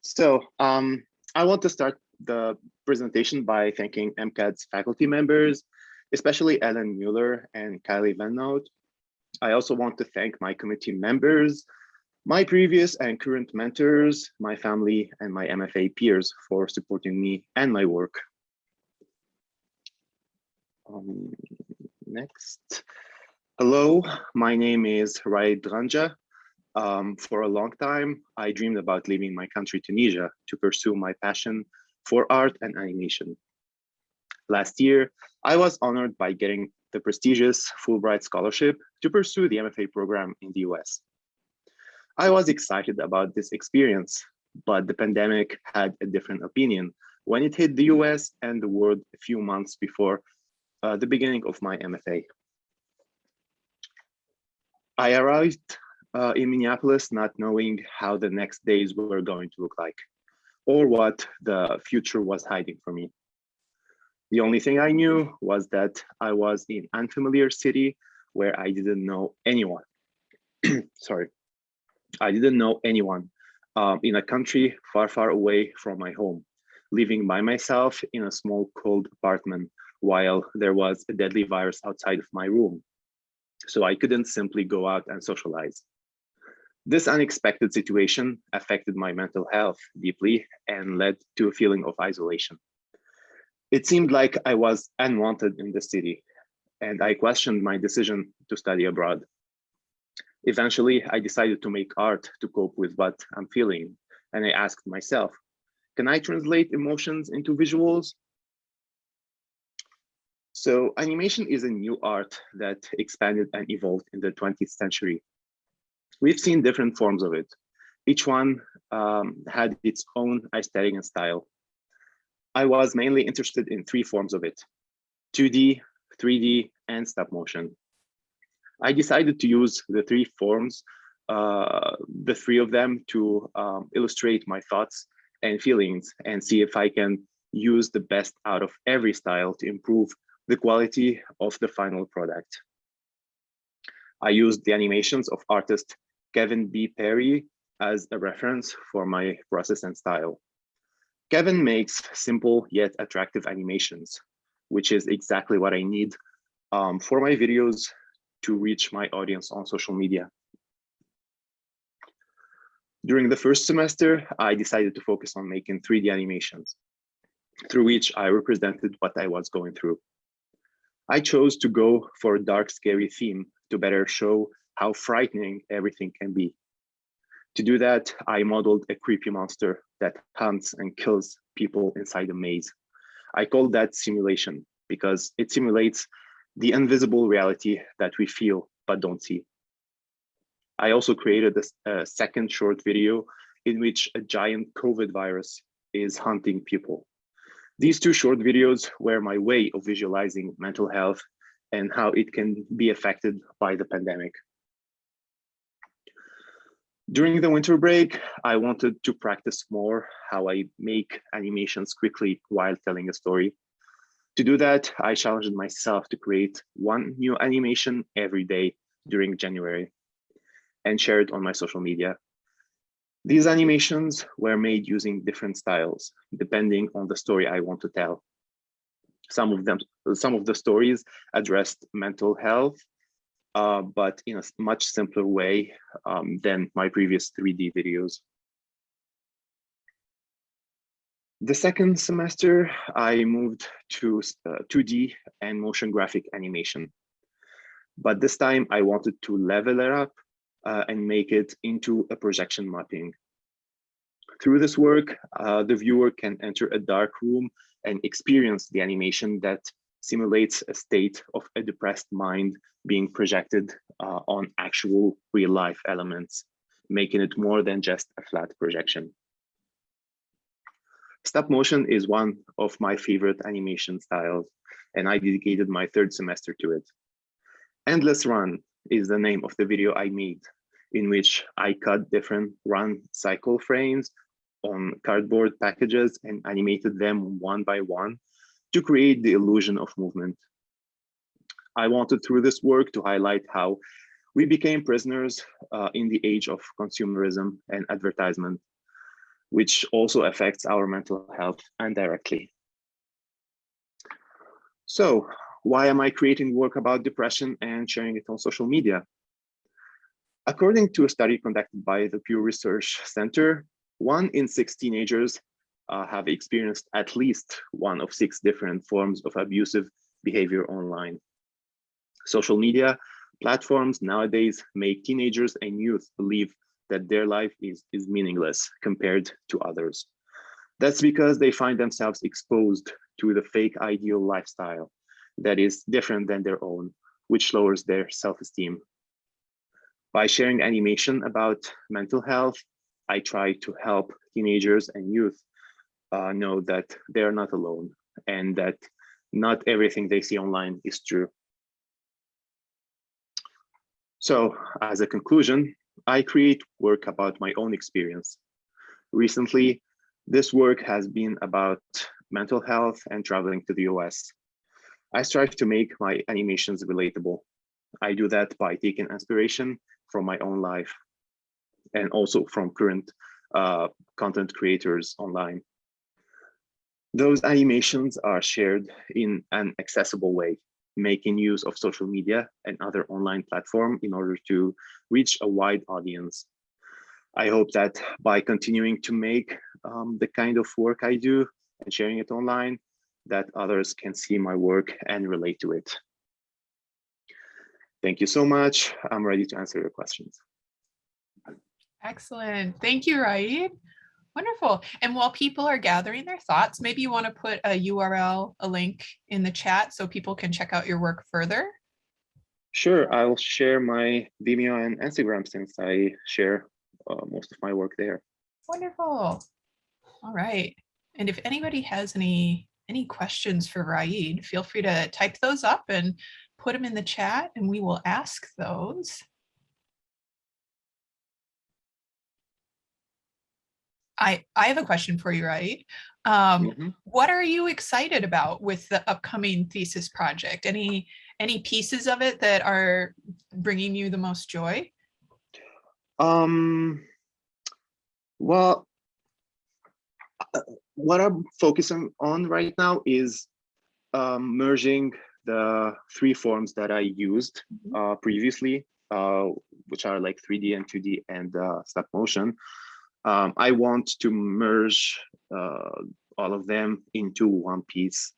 So I want to start the presentation by thanking MCAD's faculty members, especially Ellen Mueller and Kylie Van Noot. I also want to thank my committee members, my previous and current mentors, my family, and my MFA peers for supporting me and my work. Next. Hello, my name is Raed Ghanja. For a long time, I dreamed about leaving my country, Tunisia, to pursue my passion for art and animation. Last year, I was honored by getting the prestigious Fulbright scholarship to pursue the MFA program in the US. I was excited about this experience, but the pandemic had a different opinion when it hit the US and the world a few months before the beginning of my MFA. I arrived in Minneapolis not knowing how the next days were going to look like or what the future was hiding for me. The only thing I knew was that I was in an unfamiliar city where I didn't know anyone. Sorry, I didn't know anyone in a country far, far away from my home, living by myself in a small, cold apartment while there was a deadly virus outside of my room. So I couldn't simply go out and socialize. This unexpected situation affected my mental health deeply and led to a feeling of isolation. It seemed like I was unwanted in the city, and I questioned my decision to study abroad. Eventually, I decided to make art to cope with what I'm feeling, and I asked myself, can I translate emotions into visuals? So animation is a new art that expanded and evolved in the 20th century. We've seen different forms of it. Each one had its own aesthetic and style. I was mainly interested in three forms of it: 2D, 3D, and stop motion. I decided to use the three forms, the three of them, to illustrate my thoughts and feelings and see if I can use the best out of every style to improve the quality of the final product. I used the animations of artist Kevin B. Perry as a reference for my process and style. Kevin makes simple yet attractive animations, which is exactly what I need for my videos to reach my audience on social media. During the first semester, I decided to focus on making 3D animations, through which I represented what I was going through. I chose to go for a dark, scary theme to better show how frightening everything can be. To do that, I modeled a creepy monster that hunts and kills people inside a maze. I called that simulation because it simulates the invisible reality that we feel but don't see. I also created a second short video in which a giant COVID virus is hunting people. These two short videos were my way of visualizing mental health and how it can be affected by the pandemic. During the winter break, I wanted to practice more how I make animations quickly while telling a story. To do that, I challenged myself to create one new animation every day during January and share it on my social media. These animations were made using different styles, depending on the story I want to tell. Some of the stories addressed mental health, but in a much simpler way than my previous 3D videos. The second semester, I moved to 2D and motion graphic animation. But this time I wanted to level it up and make it into a projection mapping. Through this work, the viewer can enter a dark room and experience the animation that simulates a state of a depressed mind being projected on actual real-life elements, making it more than just a flat projection. Stop motion is one of my favorite animation styles, and I dedicated my third semester to it. Endless Run is the name of the video I made, in which I cut different run cycle frames on cardboard packages and animated them one by one to create the illusion of movement. I wanted through this work to highlight how we became prisoners in the age of consumerism and advertisement. which also affects our mental health indirectly. So why am I creating work about depression and sharing it on social media? According to a study conducted by the Pew Research Center, 1 in 6 teenagers have experienced at least one of 6 different forms of abusive behavior online. Social media platforms nowadays make teenagers and youth believe that their life is meaningless compared to others. That's because they find themselves exposed to the fake ideal lifestyle that is different than their own, which lowers their self-esteem. By sharing animation about mental health, I try to help teenagers and youth know that they're not alone and that not everything they see online is true. So as a conclusion, I create work about my own experience. Recently, this work has been about mental health and traveling to the US. I strive to make my animations relatable. I do that by taking inspiration from my own life and also from current content creators online. Those animations are shared in an accessible way, making use of social media and other online platforms in order to reach a wide audience. I hope that by continuing to make the kind of work I do and sharing it online, that others can see my work and relate to it. Thank you so much. I'm ready to answer your questions. Excellent. Thank you, Raed. Wonderful. And while people are gathering their thoughts, maybe you want to put a URL, a link in the chat so people can check out your work further. Sure, I'll share my Vimeo and Instagram since I share most of my work there. Wonderful. All right. And if anybody has any questions for Raed, feel free to type those up and put them in the chat and we will ask those. I have a question for you, Raed. What are you excited about with the upcoming thesis project? Any pieces of it that are bringing you the most joy? Well, what I'm focusing on right now is merging the 3 forms that I used previously, which are like 3D and 2D and stop motion. I want to merge all of them into one piece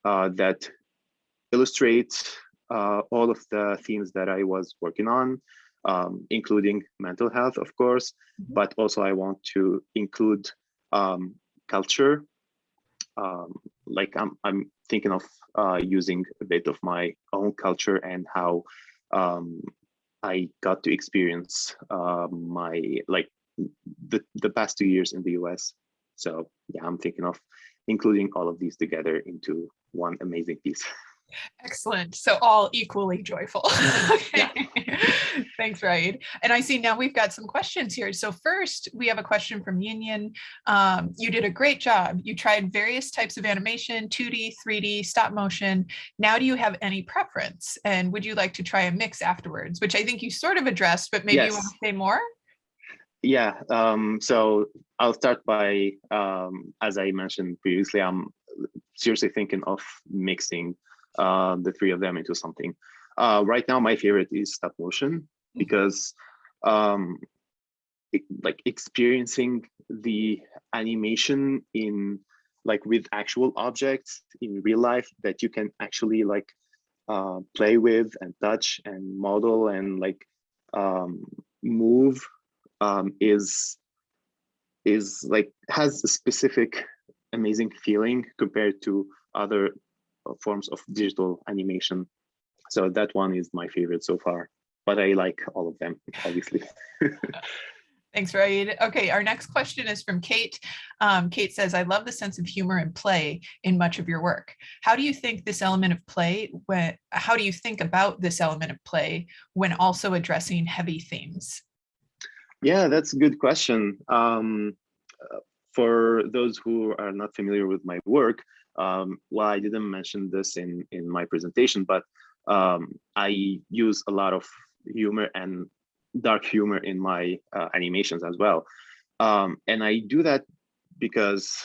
that illustrates all of the themes that I was working on, including mental health, of course, but also I want to include culture. Like I'm thinking of using a bit of my own culture and how I got to experience my the past 2 years in the US. So yeah, I'm thinking of including all of these together into one amazing piece. Excellent. So all equally joyful. Okay. Yeah. Thanks, Raed. And I see now we've got some questions here. So first, we have a question from Yin. You did a great job. You tried various types of animation, 2D, 3D, stop motion. Now, do you have any preference? And would you like to try a mix afterwards? Which I think you sort of addressed, but maybe you want to say more? Yeah, so I'll start by, as I mentioned previously, I'm seriously thinking of mixing the 3 of them into something. Right now, my favorite is stop motion because like experiencing the animation in like with actual objects in real life that you can actually like play with and touch and model and like move is like has a specific amazing feeling compared to other forms of digital animation. So that one is my favorite so far, but I like all of them, obviously. Thanks, Raed. Okay, our next question is from Kate. Kate says, I love the sense of humor and play in much of your work. How do you think this element of play, how do you think about this element of play when also addressing heavy themes? Yeah, that's a good question. For those who are not familiar with my work, well, I didn't mention this in my presentation, but I use a lot of humor and dark humor in my animations as well. And I do that because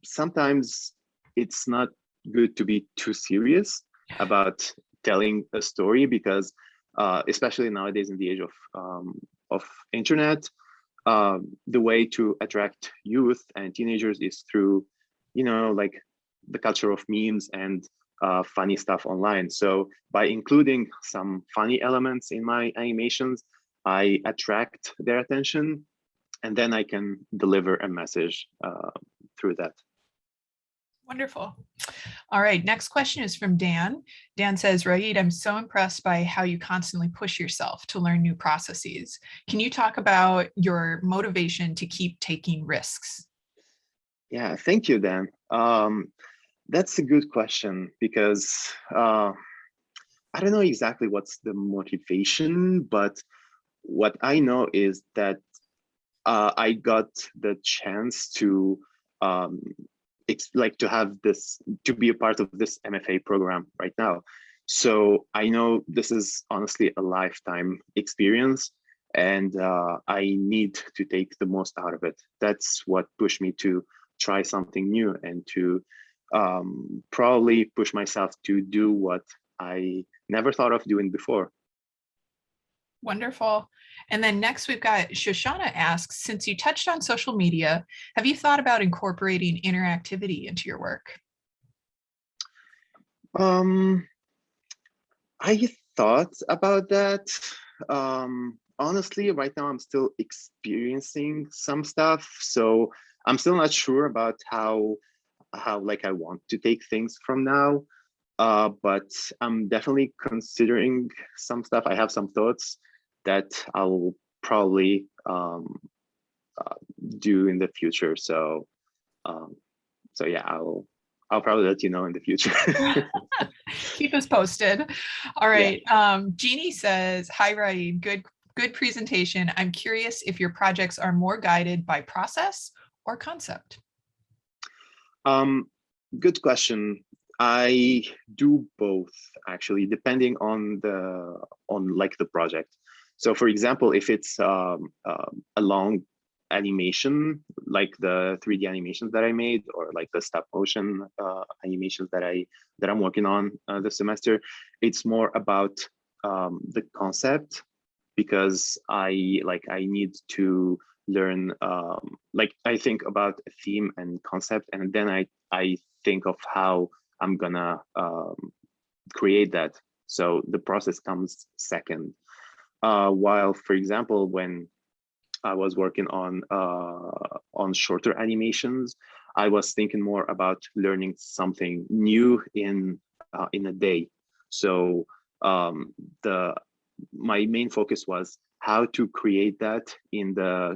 sometimes it's not good to be too serious about telling a story, because especially nowadays in the age of internet, the way to attract youth and teenagers is through, like the culture of memes and funny stuff online. So by including some funny elements in my animations, I attract their attention, and then I can deliver a message through that. Wonderful. All right, next question is from Dan. Dan says, Raed, I'm so impressed by how you constantly push yourself to learn new processes. Can you talk about your motivation to keep taking risks? Yeah, thank you, Dan. That's a good question, because I don't know exactly what's the motivation, but what I know is that I got the chance to to have this, to be a part of this MFA program right now. So I know this is honestly a lifetime experience, and I need to take the most out of it. That's what pushed me to try something new, and to probably push myself to do what I never thought of doing before. Wonderful. And then next we've got Shoshana asks, since you touched on social media, have you thought about incorporating interactivity into your work? I thought about that. Honestly, right now I'm still experiencing some stuff, so I'm still not sure about how like I want to take things from now. But I'm definitely considering some stuff. I have some thoughts that I'll probably do in the future. So yeah, I'll probably let you know in the future. Keep us posted. All right. Yeah. Jeannie says, hi, Raed, good presentation. I'm curious if your projects are more guided by process or concept. Good question. I do both, actually, depending on the project. So for example, if it's a long animation, like the 3D animations that I made, or like the stop motion animations that I'm working on this semester, it's more about the concept, because I need to learn, I think about a theme and concept, and then I think of how I'm gonna create that. So the process comes second. While, for example, when I was working on shorter animations, I was thinking more about learning something new in a day. So my main focus was how to create that in the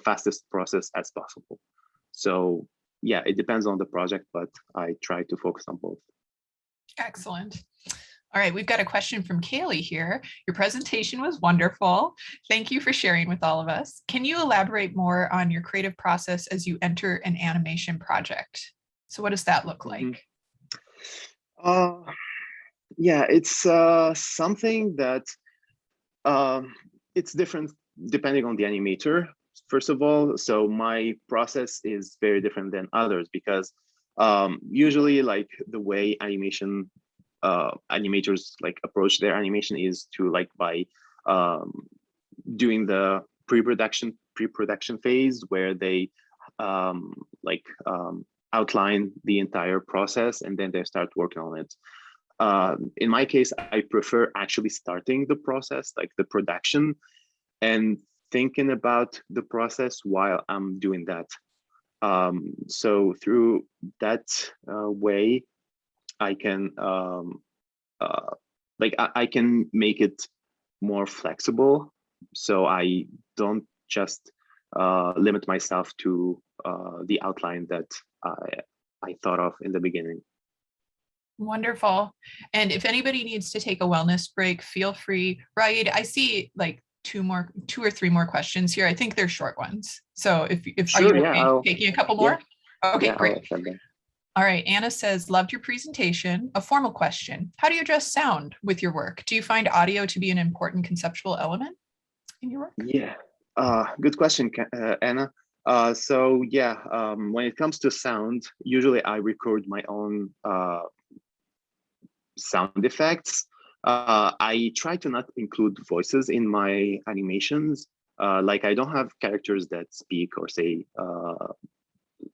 fastest process as possible. So yeah, it depends on the project, but I try to focus on both. Excellent. All right, we've got a question from Kaylee here. Your presentation was wonderful. Thank you for sharing with all of us. Can you elaborate more on your creative process as you enter an animation project? So what does that look like? Yeah, it's something that it's different depending on the animator, first of all. So my process is very different than others, because usually, like, the way animators approach their animation is to by doing the pre-production phase, where they outline the entire process, and then they start working on it. In my case, I prefer actually starting the process, like the production, and thinking about the process while I'm doing that. So through that way, I can I can make it more flexible, so I don't just limit myself to the outline that I thought of in the beginning. Wonderful. And if anybody needs to take a wellness break, feel free. Raed, I see two or three more questions here. I think they're short ones. So if sure, are you okay taking a couple more? Yeah. Okay, great. All right. Anna says, loved your presentation. A formal question. How do you address sound with your work? Do you find audio to be an important conceptual element in your work? Yeah, good question, Anna. So yeah, when it comes to sound, usually I record my own sound effects. I try to not include voices in my animations. Like I don't have characters that speak or say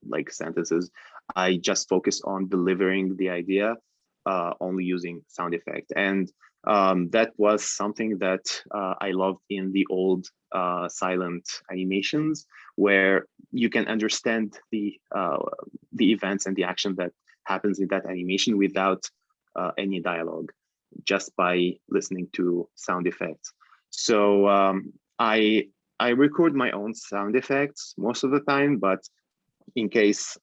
like sentences. I just focus on delivering the idea, only using sound effect. And that was something that I loved in the old silent animations, where you can understand the events and the action that happens in that animation without any dialogue, just by listening to sound effects. So I record my own sound effects most of the time, but in case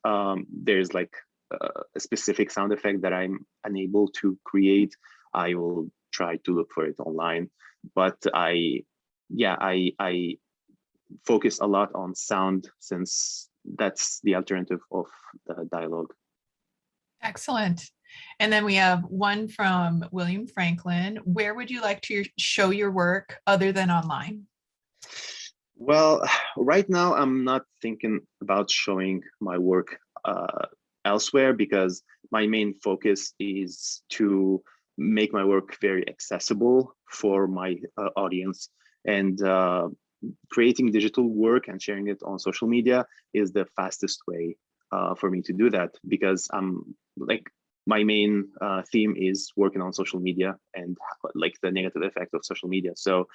there's like a specific sound effect that I'm unable to create, I will try to look for it online. But I focus a lot on sound, since that's the alternative of the dialogue. Excellent. And then we have one from William Franklin. Where would you like to show your work other than online? Well, right now I'm not thinking about showing my work elsewhere, because my main focus is to make my work very accessible for my audience. And creating digital work and sharing it on social media is the fastest way for me to do that, because I'm like, my main theme is working on social media and like the negative effect of social media. So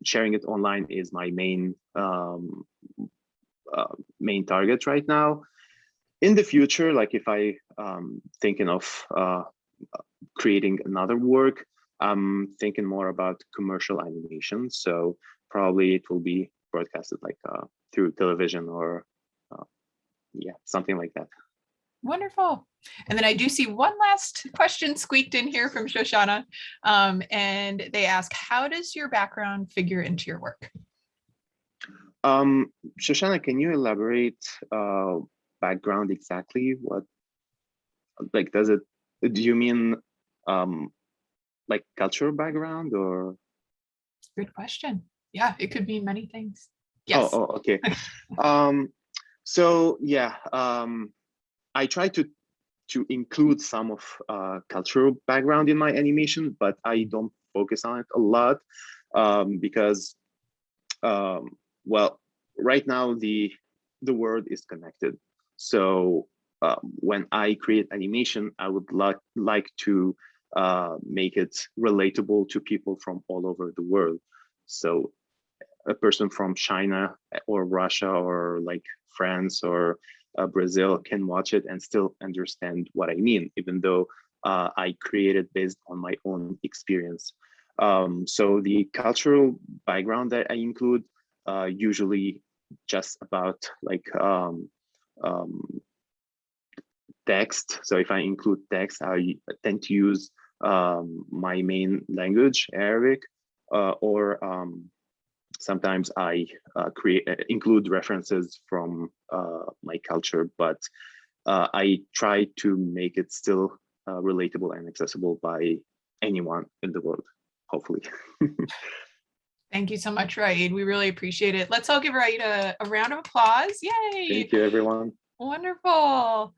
sharing it online is my main main target right now. In the future, like if I thinking of creating another work, I'm thinking more about commercial animation. So probably it will be broadcasted like through television or yeah, something like that. Wonderful. And then I do see one last question squeaked in here from Shoshana. And they ask, how does your background figure into your work? Shoshana, can you elaborate background exactly? What, like, do you mean like cultural background or? Good question. Yeah, it could mean many things. Yes. Oh, okay. So yeah, I try to include some of cultural background in my animation, but I don't focus on it a lot because well, right now the world is connected. So when I create animation, I would like to make it relatable to people from all over the world. So a person from China or Russia or like France or Brazil can watch it and still understand what I mean, even though I created based on my own experience. So the cultural background that I include usually just about like text. So if I include text, I tend to use my main language, Arabic, or sometimes I include references from my culture, but I try to make it still relatable and accessible by anyone in the world, hopefully. Thank you so much, Raed. We really appreciate it. Let's all give Raed a round of applause. Yay! Thank you, everyone. Wonderful.